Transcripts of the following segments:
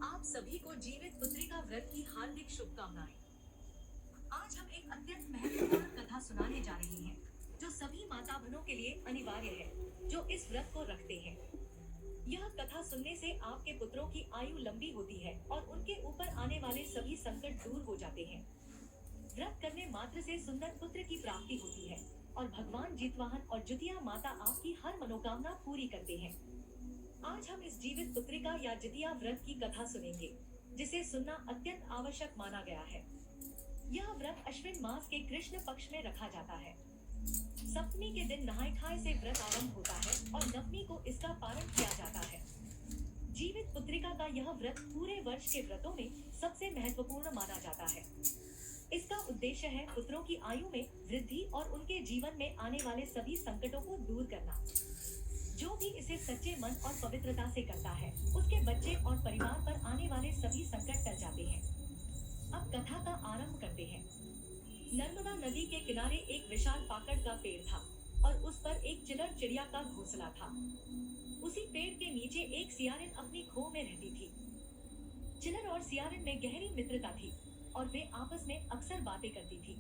आप सभी को जीवित पुत्रिका व्रत की हार्दिक शुभकामनाएं। आज हम एक अत्यंत महत्वपूर्ण कथा सुनाने जा रहे हैं, जो सभी माता बहनों के लिए अनिवार्य है, जो इस व्रत को रखते हैं। यह कथा सुनने से आपके पुत्रों की आयु लंबी होती है और उनके ऊपर आने वाले सभी संकट दूर हो जाते हैं। व्रत करने मात्र से सुंदर पुत्र की प्राप्ति होती है और भगवान जितवाहन और जुतिया माता आपकी हर मनोकामना पूरी करते हैं। आज हम इस जीवित पुत्रिका या जितिया व्रत की कथा सुनेंगे, जिसे सुनना अत्यंत आवश्यक माना गया है। यह व्रत अश्विन मास के कृष्ण पक्ष में रखा जाता है। सप्तमी के दिन नहाय खाए से व्रत आरंभ होता है और नवमी को इसका पारण किया जाता है। जीवित पुत्रिका का यह व्रत पूरे वर्ष के व्रतों में सबसे महत्वपूर्ण माना जाता है। इसका उद्देश्य है पुत्रों की आयु में वृद्धि और उनके जीवन में आने वाले सभी संकटों को दूर करना। जो भी इसे सच्चे मन और पवित्रता से करता है, उसके बच्चे और परिवार पर आने वाले सभी संकट टल जाते हैं। अब कथा का आरंभ करते हैं। नर्मदा नदी के किनारे एक विशाल पाकड़ का पेड़ था और उस पर एक चिलर चिड़िया का घोंसला था। उसी पेड़ के नीचे एक सियारिन अपनी खो में रहती थी। चिलर और सियारिन में गहरी मित्रता थी और वे आपस में अक्सर बातें करती थी।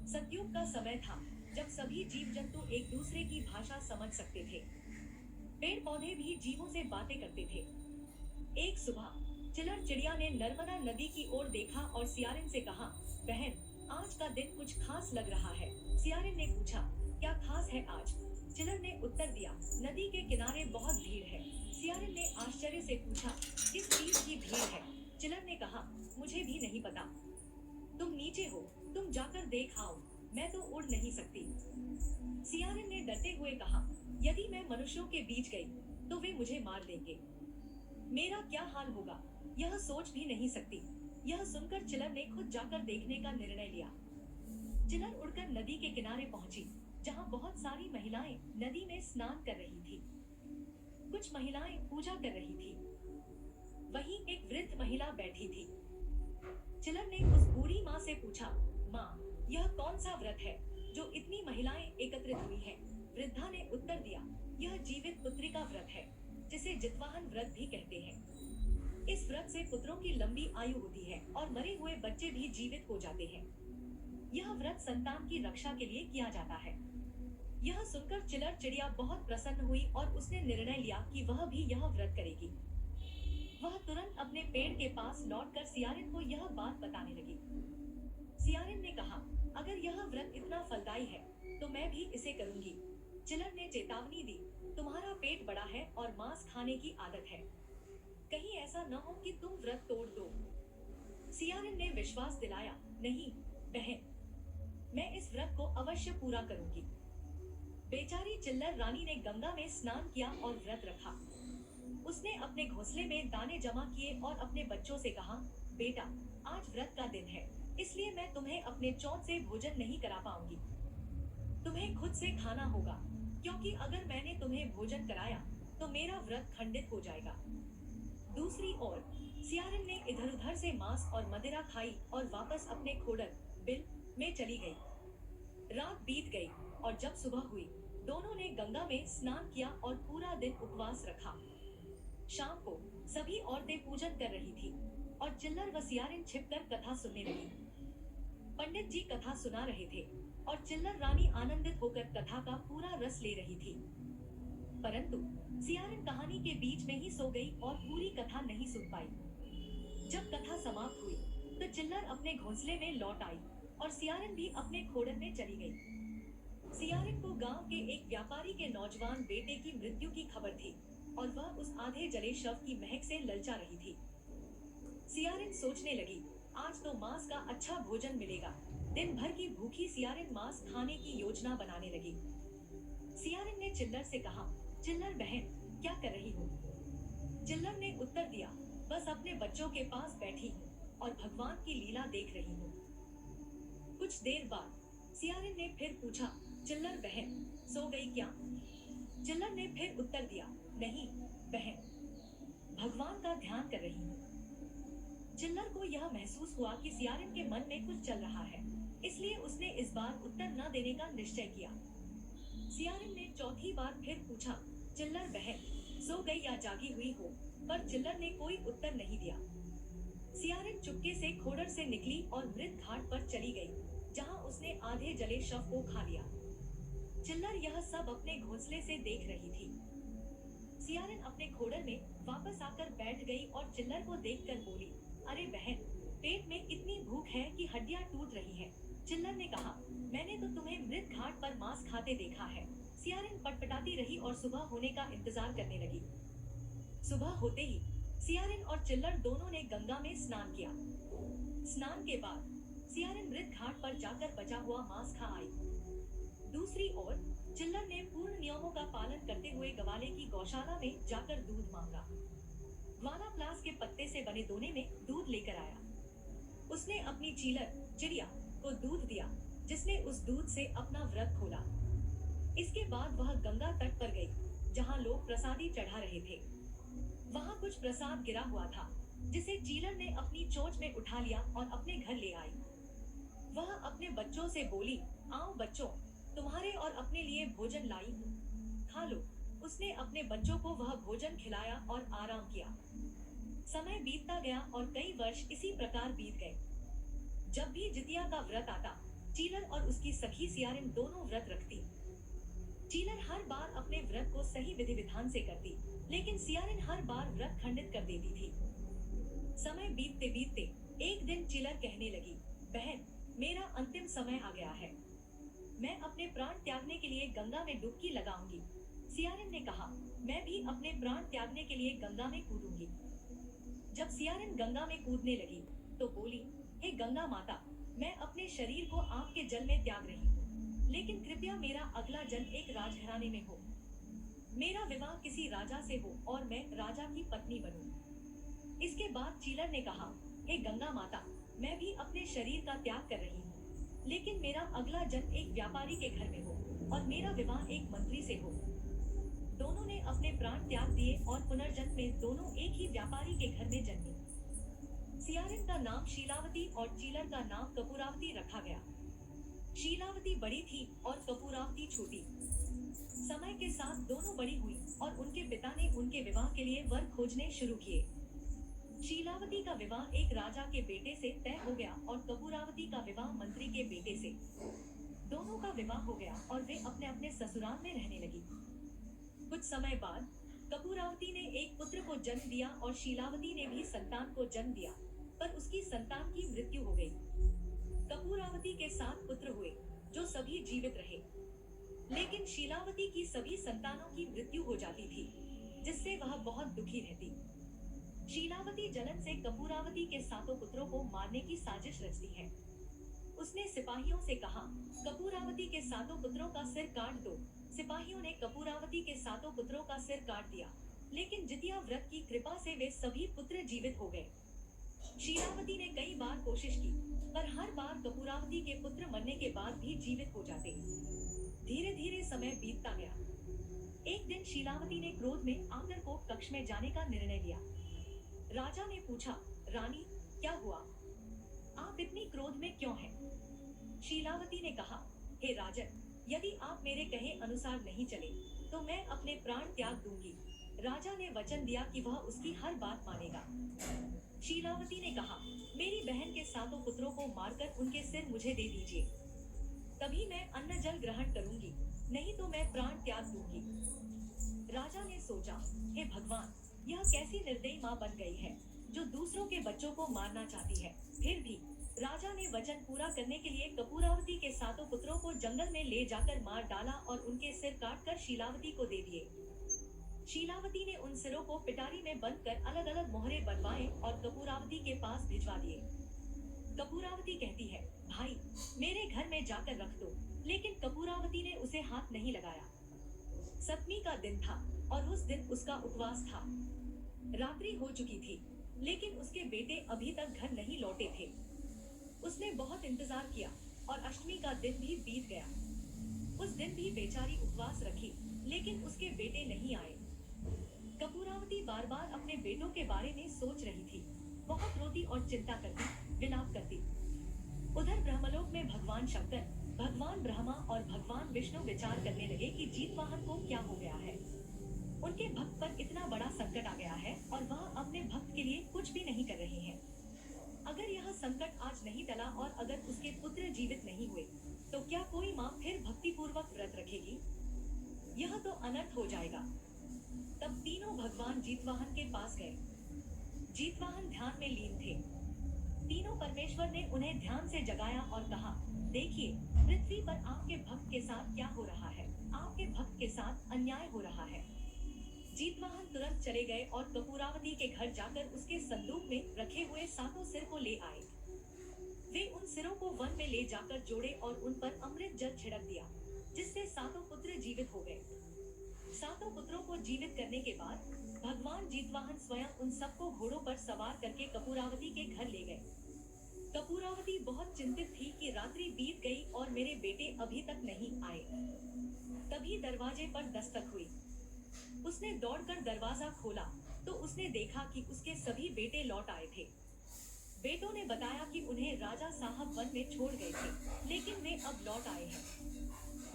सतयुग का समय था, जब सभी जीव जंतु एक दूसरे की भाषा समझ सकते थे। पेड़ पौधे भी जीवों से बातें करते थे। एक सुबह चिलर चिड़िया ने नर्मदा नदी की ओर देखा और सियारिन से कहा, बहन, आज का दिन कुछ खास लग रहा है। सियारिन ने पूछा, क्या खास है आज? चिलर ने उत्तर दिया, नदी के किनारे बहुत भीड़ है। सियारिन ने आश्चर्य से पूछा, किस चीज की भीड़ है? चिलर ने कहा, मुझे भी नहीं पता। तुम नीचे हो, तुम जाकर देख आओ, मैं तो उड़ नहीं सकती। सियारिन ने डरते हुए कहा, यदि मैं मनुष्यों के बीच गई, तो वे मुझे मार देंगे। मेरा क्या हाल होगा, यह सोच भी नहीं सकती। यह सुनकर चिलर ने खुद जाकर देखने का निर्णय लिया। चिलर उड़कर नदी के किनारे पहुंची, जहां बहुत सारी महिलाएं नदी में स्नान कर रही थी। कुछ महिलाएं पूजा कर रही थी। वहीं एक वृद्ध महिला बैठी थी। चिलर ने उस बूढ़ी माँ से पूछा, माँ, यह कौन सा व्रत है जो इतनी महिलाएं एकत्रित हुई हैं? वृद्धा ने उत्तर दिया, यह जीवित पुत्रिका व्रत है, जिसे जितवाहन व्रत भी कहते हैं। इस व्रत से पुत्रों की लंबी आयु होती है और मरे हुए बच्चे भी जीवित हो जाते हैं। यह व्रत संतान की रक्षा के लिए किया जाता है। यह सुनकर चिलर चिड़िया बहुत प्रसन्न हुई और उसने निर्णय लिया कि वह भी यह व्रत करेगी। वह तुरंत अपने पेड़ के पास लौटकर सियारिन को यह बात बताने लगी। सियारिन ने कहा, अगर यह व्रत इतना फलदायी है, तो मैं भी इसे करूंगी। चिलर ने चेतावनी दी, तुम्हारा पेट बड़ा है और मांस खाने की आदत है, कहीं ऐसा न हो कि तुम व्रत तोड़ दो। सियारिन ने विश्वास दिलाया, नहीं बहन, मैं इस व्रत को अवश्य पूरा करूंगी। बेचारी चिल्लर रानी ने गंगा में स्नान किया और व्रत रखा। उसने अपने घोंसले में दाने जमा किए और अपने बच्चों से कहा, बेटा, आज व्रत का दिन है, इसलिए मैं तुम्हें अपने चौथ से भोजन नहीं करा पाऊंगी। तुम्हें खुद से खाना होगा, क्योंकि अगर मैंने तुम्हें भोजन कराया, तो मेरा व्रत खंडित हो जाएगा। दूसरी ओर सियारिन ने इधर उधर से मांस और मदिरा खाई और वापस अपने खोडर बिल में चली गई। रात बीत गई और जब सुबह हुई, दोनों ने गंगा में स्नान किया और पूरा दिन उपवास रखा। शाम को सभी औरतें पूजन कर रही थी और चिल्लर व सियारिन छिपकर कथा सुनने लगी। पंडित जी कथा सुना रहे थे और चिल्लर रानी आनंदित होकर कथा का पूरा रस ले रही थी। परंतु सियारिन कहानी के बीच में ही सो गई और पूरी कथा नहीं सुन पाई। जब कथा समाप्त हुई, तो चिल्लर अपने घोंसले में लौट आई और सियारिन भी अपने खोड़न में चली गई। सियारिन को गांव के एक व्यापारी के नौजवान बेटे की मृत्यु की खबर थी और वह उस आधे जले शव की महक से ललचा रही थी। सियारिन सोचने लगी, आज तो मांस का अच्छा भोजन मिलेगा। दिन भर की भूखी सियारिन मांस खाने की योजना बनाने लगी। सियारिन ने चिल्लर से कहा, चिल्लर बहन, क्या कर रही हो? चिल्लर ने उत्तर दिया, बस अपने बच्चों के पास बैठी हूँ और भगवान की लीला देख रही हूँ। कुछ देर बाद सियारिन ने फिर पूछा, चिल्लर बहन, सो गई क्या? चिल्लर ने फिर उत्तर दिया, नहीं बहन, भगवान का ध्यान कर रही हूँ। चिल्लर को यह महसूस हुआ कि सियारिन के मन में कुछ चल रहा है, इसलिए उसने इस बार उत्तर न देने का निश्चय किया। सियारिन ने चौथी बार फिर पूछा, चिल्लर बहन, सो गई या जागी हुई हो, पर चिल्लर ने कोई उत्तर नहीं दिया। सियारिन चुपके से खोडर से निकली और मृत घाट पर चली गई, जहां उसने आधे जले शव को खा लिया। चिल्लर यह सब अपने घोंसले से देख रही थी। सियारिन अपने खोडर में वापस आकर बैठ गई और चिल्लर को देखकर बोली, अरे बहन, पेट में इतनी भूख है कि हड्डियां टूट रही हैं। चिल्लर ने कहा, मैंने तो तुम्हें मृत घाट पर मांस खाते देखा है। सियारिन पटपटाती रही और सुबह होने का इंतजार करने लगी। सुबह होते ही सियारिन और चिल्लर दोनों ने गंगा में स्नान किया। स्नान के बाद सियारिन मृत घाट पर जाकर बचा हुआ मांस खा आई। दूसरी ओर चिल्लर ने पूर्ण नियमों का पालन करते हुए गवाले की गौशाला में जाकर दूध मांगा। ग्वाला प्लास के पत्ते से बने दोने में दूध लेकर आया। उसने अपनी चीलर चिड़िया को दूध दिया, जिसने उस दूध से अपना व्रत खोला। इसके बाद वह गंगा तट पर गई, जहां लोग प्रसादी चढ़ा रहे थे। वहां कुछ प्रसाद गिरा हुआ था, जिसे चीलर ने अपनी चोंच में उठा लिया और अपने घर ले आई। वह अपने बच्चों से बोली, आओ बच्चों, तुम्हारे और अपने लिए भोजन लाई हूँ, खा लो। उसने अपने बच्चों को वह भोजन खिलाया और आराम किया। समय बीतता गया और कई वर्ष इसी प्रकार बीत गए। जब भी जितिया का व्रत आता, चीलर और उसकी सखी सियारिन दोनों व्रत रखती। चीलर हर बार अपने व्रत को सही विधि विधान से करती, लेकिन सियारिन हर बार व्रत खंडित कर देती थी। समय बीतते बीतते एक दिन चीलर कहने लगी, बहन, मेरा अंतिम समय आ गया है। मैं अपने प्राण त्यागने के लिए गंगा में डुबकी लगाऊंगी। सियारिन ने कहा, मैं भी अपने प्राण त्यागने के लिए गंगा में कूदूंगी। जब सियारिन गंगा में कूदने लगी, तो बोली, हे गंगा माता, मैं अपने शरीर को आपके जल में त्याग रही हूँ, लेकिन कृपया मेरा अगला जन्म एक राजघराने में हो। मेरा विवाह किसी राजा से हो और मैं राजा की पत्नी बनूं। इसके बाद चीलर ने कहा, हे गंगा माता, मैं भी अपने शरीर का त्याग कर रही हूँ, लेकिन मेरा अगला जन्म एक व्यापारी के घर में हो और मेरा विवाह एक मंत्री से हो। दोनों ने अपने प्राण त्याग दिए और पुनर्जन्म में दोनों एक ही व्यापारी के घर में जन्मी। सियारिन का नाम शीलावती और चीलर का नाम कपूरावती रखा गया। शीलावती बड़ी थी और कपूरावती छोटी। समय के साथ दोनों बड़ी हुई और उनके पिता ने उनके विवाह के लिए वर खोजने शुरू किए। शीलावती का विवाह एक राजा के बेटे से तय हो गया और कपूरावती का विवाह मंत्री के बेटे से। दोनों का विवाह हो गया और वे अपने अपने ससुराल में रहने लगी। कुछ समय बाद कपूरावती ने एक पुत्र को जन्म दिया और शीलावती ने भी संतान को जन्म दिया, पर उसकी संतान की मृत्यु हो गई। कपूरावती के 7 पुत्र हुए, जो सभी जीवित रहे, लेकिन शीलावती की सभी संतानों की मृत्यु हो जाती थी, जिससे वह बहुत दुखी रहती। शीलावती जलन से कपूरावती के 7 पुत्रों को मारने की साजिश रचती है। उसने सिपाहियों से कहा, कपूरावती के 7 पुत्रों का सिर काट दो। सिपाहियों ने कपूरावती के 7 पुत्रों का सिर काट दिया, लेकिन जितिया व्रत की कृपा से वे सभी पुत्र जीवित हो गए। शीलावती ने कई बार कोशिश की, पर हर बार कपूरावती के पुत्र मरने के बाद भी जीवित हो जाते। धीरे धीरे समय बीतता गया। एक दिन शीलावती ने क्रोध में आकर को कक्ष में जाने का निर्णय लिया। राजा ने पूछा, रानी, क्या हुआ? आप इतनी क्रोध में क्यों हैं? शीलावती ने कहा, हे राजन, यदि आप मेरे कहे अनुसार नहीं चले, तो मैं अपने प्राण त्याग दूंगी। राजा ने वचन दिया कि वह उसकी हर बात मानेगा। शीलावती ने कहा, मेरी बहन के 7 पुत्रों को मारकर उनके सिर मुझे दे दीजिए, तभी मैं अन्न जल ग्रहण करूंगी, नहीं तो मैं प्राण त्याग दूंगी। राजा ने सोचा, हे भगवान, यह कैसी निर्दयी माँ बन गई है, जो दूसरों के बच्चों को मारना चाहती है। फिर भी राजा ने वचन पूरा करने के लिए कपूरावती के 7 पुत्रों को जंगल में ले जाकर मार डाला और उनके सिर काटकर शीलावती को दे दिए। शीलावती ने उन सिरों को पिटारी में बंद कर अलग अलग मोहरे बनवाए और कपूरावती के पास भिजवा दिए। कपूरावती कहती है, भाई, मेरे घर में जाकर रख दो, लेकिन कपूरावती ने उसे हाथ नहीं लगाया। 7वीं का दिन था और उस दिन उसका उपवास था। रात्रि हो चुकी थी, लेकिन उसके बेटे अभी तक घर नहीं लौटे थे। उसने बहुत इंतजार किया और अष्टमी का दिन भी बीत गया। उस दिन भी बेचारी उपवास रखी, लेकिन उसके बेटे नहीं आए। कपूरावती बार बार अपने बेटों के बारे में सोच रही थी, बहुत रोती और चिंता करती, विलाप करती। उधर ब्रह्मलोक में भगवान शंकर, भगवान ब्रह्मा और भगवान विष्णु विचार करने लगे कि जीतवाहन को क्या हो गया है। उनके भक्त पर इतना बड़ा संकट आ गया है और वह अपने भक्त के लिए कुछ भी नहीं कर रहे हैं। अगर यह संकट आज नहीं टला और अगर उसके पुत्र जीवित नहीं हुए, तो क्या कोई माँ फिर भक्तिपूर्वक व्रत रखेगी? यह तो अनर्थ हो जाएगा। तब तीनों भगवान जीतवाहन के पास गए। जीतवाहन ध्यान में लीन थे। तीनों परमेश्वर ने उन्हें ध्यान से जगाया और कहा, देखिए, पृथ्वी पर आपके भक्त के साथ क्या हो रहा है। आपके भक्त के साथ अन्याय हो रहा है। जीतवाहन तुरंत चले गए और कपूरावती के घर जाकर उसके संदूक में रखे हुए 7 सिर को ले आए। वे उन सिरों को वन में ले जाकर जोड़े और उन पर अमृत जल छिड़क दिया, जिससे 7 पुत्र जीवित हो गए। 7 पुत्रों को जीवित करने के बाद भगवान जीतवाहन स्वयं उन सबको घोड़ों पर सवार करके कपूरावती के घर ले गए। कपूरावती बहुत चिंतित थी कि रात्रि बीत गई और मेरे बेटे अभी तक नहीं आए। तभी दरवाजे पर दस्तक हुई। उसने दौड़कर दरवाजा खोला तो उसने देखा कि उसके सभी बेटे लौट आए थे। बेटों ने बताया कि उन्हें राजा साहब वन में छोड़ गए थे, लेकिन वे अब लौट आए हैं।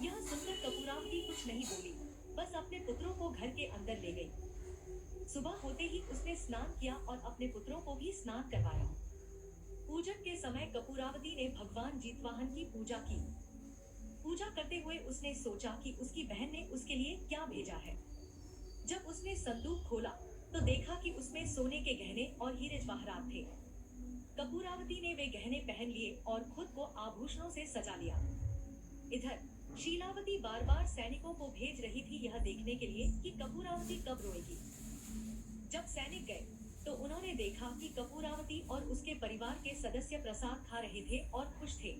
यह सुनकर कपूरावती कुछ नहीं बोली, बस अपने पुत्रों को घर के अंदर ले गई। सुबह होते ही उसने स्नान किया और अपने पुत्रों को भी स्नान करवाया। पूजन के समय कपूरावती ने भगवान जीतवाहन की पूजा की। पूजा करते हुए उसने सोचा कि उसकी बहन ने उसके लिए क्या भेजा है। जब उसने संदूक खोला तो देखा कि उसमें सोने के गहने और हीरे जवाहरात थे। कपूरावती ने वे गहने पहन लिए और खुद को आभूषणों से सजा लिया। इधर शीलावती बार बार सैनिकों को भेज रही थी यह देखने के लिए कि कपूरावती कब रोएगी। जब सैनिक गए तो उन्होंने देखा कि कपूरावती और उसके परिवार के सदस्य प्रसाद खा रहे थे और खुश थे।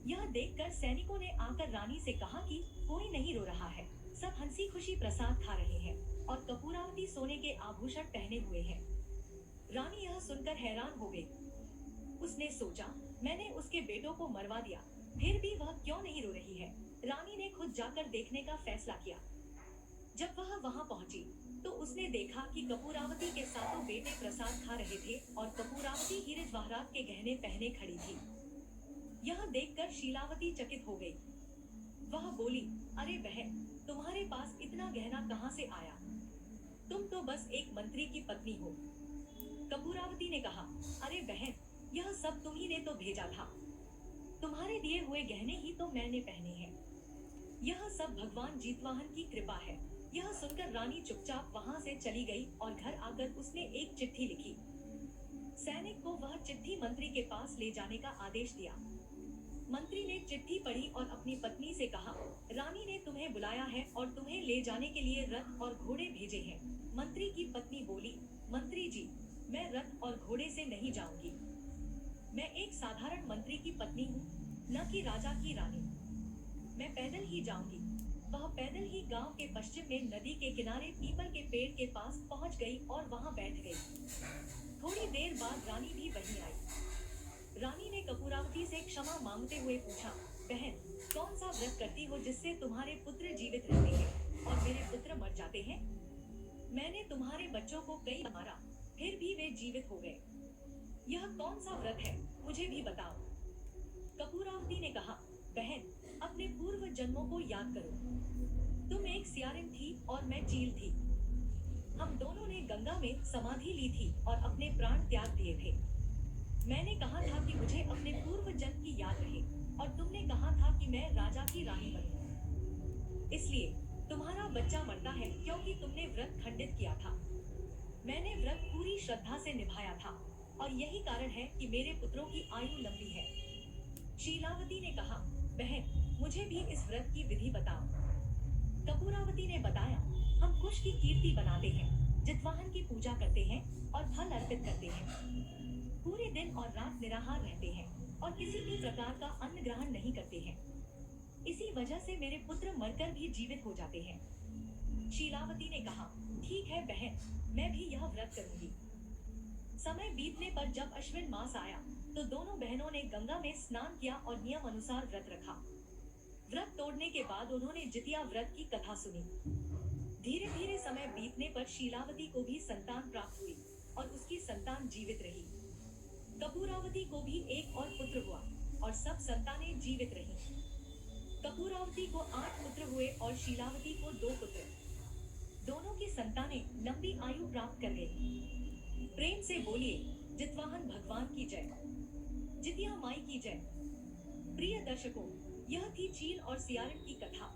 यह देखकर सैनिकों ने आकर रानी से कहा कि कोई नहीं रो रहा है, सब हंसी खुशी प्रसाद खा रहे हैं और कपूरावती सोने के आभूषण पहने हुए है। रानी यह सुनकर हैरान हो गई। उसने सोचा, मैंने उसके बेटों को मरवा दिया, फिर भी वह क्यों नहीं रो रही है। रानी ने खुद जाकर देखने का फैसला किया। जब वह वहां पहुंची तो उसने देखा कि कपूरावती के 7 बेटे प्रसाद खा रहे थे और कपूरावती हीरे जवाहरात के गहने पहने खड़ी थी। यह देखकर शीलावती चकित हो गई। वह बोली, अरे बहन, तुम्हारे पास इतना गहना कहां से आया? तुम तो बस एक मंत्री की पत्नी हो। कपूरावती ने कहा, अरे बहन, यह सब तुम्ही ने तो भेजा था। तुम्हारे दिए हुए गहने ही तो मैंने पहने हैं। यह सब भगवान जीतवाहन की कृपा है। यह सुनकर रानी चुपचाप वहां से चली गई और घर आकर उसने एक चिट्ठी लिखी। सैनिक को वह चिट्ठी मंत्री के पास ले जाने का आदेश दिया। मंत्री ने चिट्ठी पढ़ी और अपनी पत्नी से कहा, रानी ने तुम्हें बुलाया है और तुम्हें ले जाने के लिए रथ और घोड़े भेजे हैं। मंत्री की पत्नी बोली, मंत्री जी, मैं रथ और घोड़े से नहीं जाऊंगी। मैं एक साधारण मंत्री की पत्नी हूँ, न कि राजा की रानी। मैं पैदल ही जाऊंगी। वह पैदल ही गांव के पश्चिम में नदी के किनारे पीपल के पेड़ के पास पहुंच गई और वहां बैठ गई। थोड़ी देर बाद रानी भी वहीं आई। रानी ने कपूरावती से क्षमा मांगते हुए पूछा, बहन, कौन सा व्रत करती हो जिससे तुम्हारे पुत्र जीवित रहते हैं और मेरे पुत्र मर जाते हैं? मैंने तुम्हारे बच्चों को कई मारा, फिर भी वे जीवित हो गए। यह कौन सा व्रत है, मुझे भी बताओ। कपूरावती ने कहा, बहन, अपने पूर्व जन्मों को याद करो। तुम एक सियारिन थी और मैं चील थी। हम दोनों ने गंगा में समाधि ली थी और अपने प्राण त्याग दिए थे। मैंने कहा था कि मुझे अपने पूर्व जन्म की याद रहे और तुमने कहा था कि मैं राजा की रानी बनूं। इसलिए तुम्हारा बच्चा मरता है क्योंकि तुमने व्रत खंडित किया था। मैंने व्रत पूरी श्रद्धा से निभाया था और यही कारण है कि मेरे पुत्रों की आयु लंबी है। शीलावती ने कहा, बहन, मुझे भी इस व्रत की विधि बताओ। कपूरावती ने बताया, हम कुश की कीर्ति बनाते हैं, जितवाहन की पूजा करते हैं और फल अर्पित करते हैं। पूरे दिन और रात निराहार रहते हैं और किसी भी प्रकार का अन्न ग्रहण नहीं करते हैं। इसी वजह से मेरे पुत्र मरकर भी जीवित हो जाते हैं। शीलावती ने कहा, ठीक है बहन, मैं भी यह व्रत करूंगी। समय बीतने पर जब अश्विन मास आया तो दोनों बहनों ने गंगा में स्नान किया और नियम अनुसार व्रत रखा। व्रत तोड़ने के बाद उन्होंने जितिया व्रत की कथा सुनी। धीरे धीरे समय बीतने पर शीलावती को भी संतान प्राप्त हुई और उसकी संतान जीवित रही। कपूरावती को भी एक और पुत्र हुआ और सब संतानें जीवित रहीं। कपूरावती को 8 पुत्र हुए और शीलावती को 2 पुत्र। दोनों की संतानें लंबी आयु प्राप्त कर गई। प्रेम से बोलिए, जितवाहन भगवान की जय, जितिया माई की जय। प्रिय दर्शकों, यह थी चील और सियारन की कथा।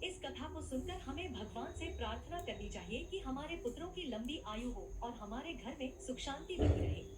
इस कथा को सुनकर हमें भगवान से प्रार्थना करनी चाहिए कि हमारे पुत्रों की लंबी आयु हो और हमारे घर में सुख शांति बनी रहे।